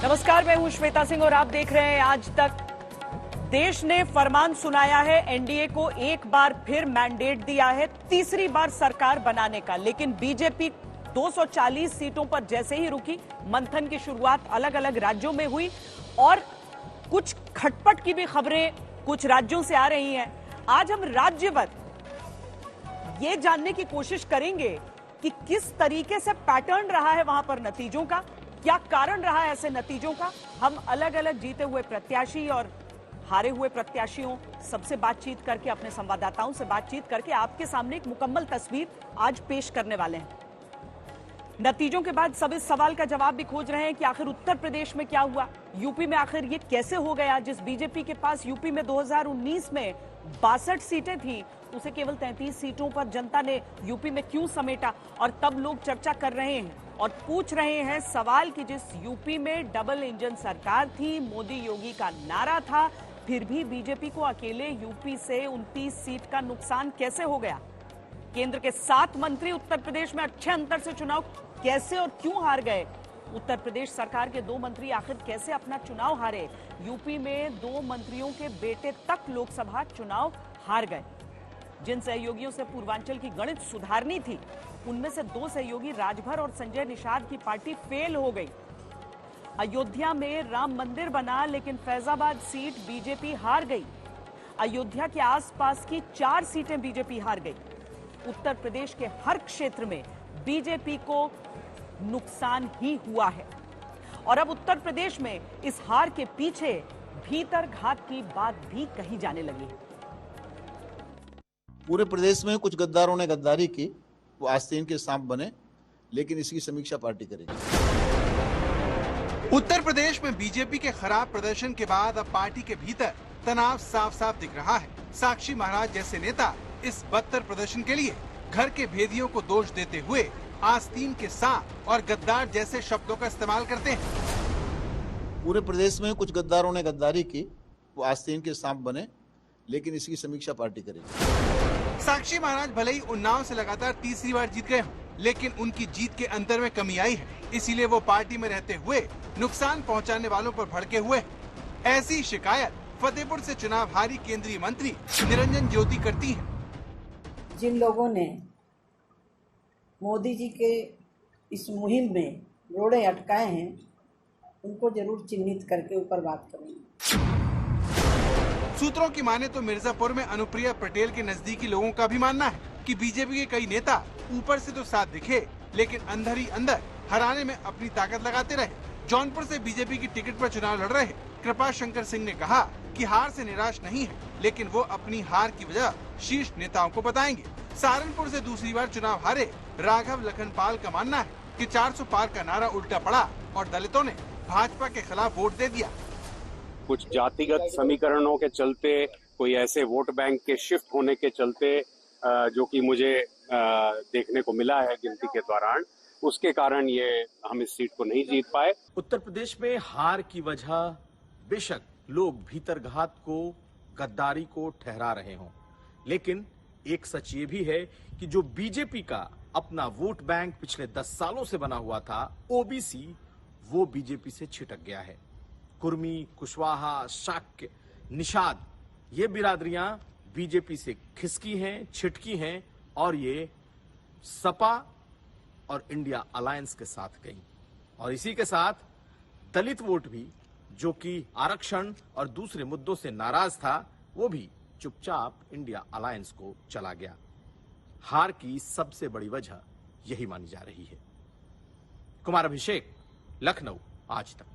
नमस्कार, मैं हूं श्वेता सिंह और आप देख रहे हैं आज तक। देश ने फरमान सुनाया है, एनडीए को एक बार फिर मैंडेट दिया है तीसरी बार सरकार बनाने का, लेकिन बीजेपी 240 सीटों पर जैसे ही रुकी, मंथन की शुरुआत अलग अलग राज्यों में हुई और कुछ खटपट की भी खबरें कुछ राज्यों से आ रही हैं। आज हम राज्यवार ये जानने की कोशिश करेंगे कि किस तरीके से पैटर्न रहा है वहां पर नतीजों का, क्या कारण रहा है ऐसे नतीजों का। हम अलग अलग जीते हुए प्रत्याशी और हारे हुए प्रत्याशियों सबसे बातचीत करके, अपने संवाददाताओं से बातचीत करके आपके सामने एक मुकम्मल तस्वीर आज पेश करने वाले हैं। नतीजों के बाद सब इस सवाल का जवाब भी खोज रहे हैं कि आखिर उत्तर प्रदेश में क्या हुआ, यूपी में आखिर ये कैसे हो गया। जिस बीजेपी के पास यूपी में 2019 में 62 सीटें थी, उसे केवल 33 सीटों पर जनता ने यूपी में क्यों समेटा। और तब लोग चर्चा कर रहे हैं और पूछ रहे हैं सवाल कि जिस यूपी में डबल इंजन सरकार थी, मोदी योगी का नारा था, फिर भी बीजेपी को अकेले यूपी से 29 सीट का नुकसान कैसे हो गया। केंद्र के 7 मंत्री उत्तर प्रदेश में अच्छे अंतर से चुनाव कैसे और क्यों हार गए। उत्तर प्रदेश सरकार के 2 मंत्री आखिर कैसे अपना चुनाव हारे। यूपी में 2 मंत्रियों के बेटे तक लोकसभा चुनाव हार गए। जिन सहयोगियों से पूर्वांचल की गणित सुधारनी थी, उनमें से 2 सहयोगी राजभर और संजय निषाद की पार्टी फेल हो गई। अयोध्या में राम मंदिर बना, लेकिन फैजाबाद सीट बीजेपी हार गई। अयोध्या के आसपास की 4 सीटें बीजेपी हार गई। उत्तर प्रदेश के हर क्षेत्र में बीजेपी को नुकसान ही हुआ है। और अब उत्तर प्रदेश में इस हार के पीछे भीतर घात की बात भी कही जाने लगी है। पूरे प्रदेश में कुछ गद्दारों ने गद्दारी की, वो आस्तीन के सांप बने, लेकिन इसकी समीक्षा पार्टी करेगी। उत्तर प्रदेश में बीजेपी के खराब प्रदर्शन के बाद अब पार्टी के भीतर तनाव साफ साफ दिख रहा है। साक्षी महाराज जैसे नेता इस बदतर प्रदर्शन के लिए घर के भेदियों को दोष देते हुए आस्तीन के सांप और गद्दार जैसे शब्दों का इस्तेमाल करते हैं। पूरे प्रदेश में कुछ गद्दारों ने गद्दारी की, वो आस्तीन के सांप बने, लेकिन इसकी समीक्षा पार्टी करेगी। साक्षी महाराज भले ही उन्नाव से लगातार तीसरी बार जीत गए हों, लेकिन उनकी जीत के अंतर में कमी आई है। इसीलिए वो पार्टी में रहते हुए नुकसान पहुंचाने वालों पर भड़के हुए हैं। ऐसी शिकायत फतेहपुर से चुनाव हारी केंद्रीय मंत्री निरंजन ज्योति करती हैं। जिन लोगों ने मोदी जी के इस मुहिम में रोड़े अटकाए हैं, उनको जरूर चिन्हित करके ऊपर बात करेंगे। सूत्रों की माने तो मिर्जापुर में अनुप्रिया पटेल के नजदीकी लोगों का भी मानना है कि बीजेपी के कई नेता ऊपर से तो साथ दिखे, लेकिन अंदर ही अंदर हराने में अपनी ताकत लगाते रहे। जौनपुर से बीजेपी की टिकट पर चुनाव लड़ रहे कृपा शंकर सिंह ने कहा कि हार से निराश नहीं है, लेकिन वो अपनी हार की वजह शीर्ष नेताओं को बताएंगे। सहारनपुर से दूसरी बार चुनाव हारे राघव लखनपाल का मानना है कि 400 पार का नारा उल्टा पड़ा और दलितों ने भाजपा के खिलाफ वोट दे दिया। कुछ जातिगत समीकरणों के चलते, कोई ऐसे वोट बैंक के शिफ्ट होने के चलते जो कि मुझे देखने को मिला है गिनती के दौरान, उसके कारण ये हम इस सीट को नहीं जीत पाए। उत्तर प्रदेश में हार की वजह बेशक लोग भीतरघात को, गद्दारी को ठहरा रहे हों, लेकिन एक सच ये भी है कि जो बीजेपी का अपना वोट बैंक पिछले 10 सालों से बना हुआ था, ओबीसी, वो बीजेपी से छिटक गया है। कुर्मी, कुशवाहा, शाक्य, निषाद, ये बिरादरियां बीजेपी से खिसकी हैं, छिटकी हैं और ये सपा और इंडिया अलायंस के साथ गई। और इसी के साथ दलित वोट भी, जो कि आरक्षण और दूसरे मुद्दों से नाराज था, वो भी चुपचाप इंडिया अलायंस को चला गया। हार की सबसे बड़ी वजह यही मानी जा रही है। कुमार अभिषेक, लखनऊ, आज तक।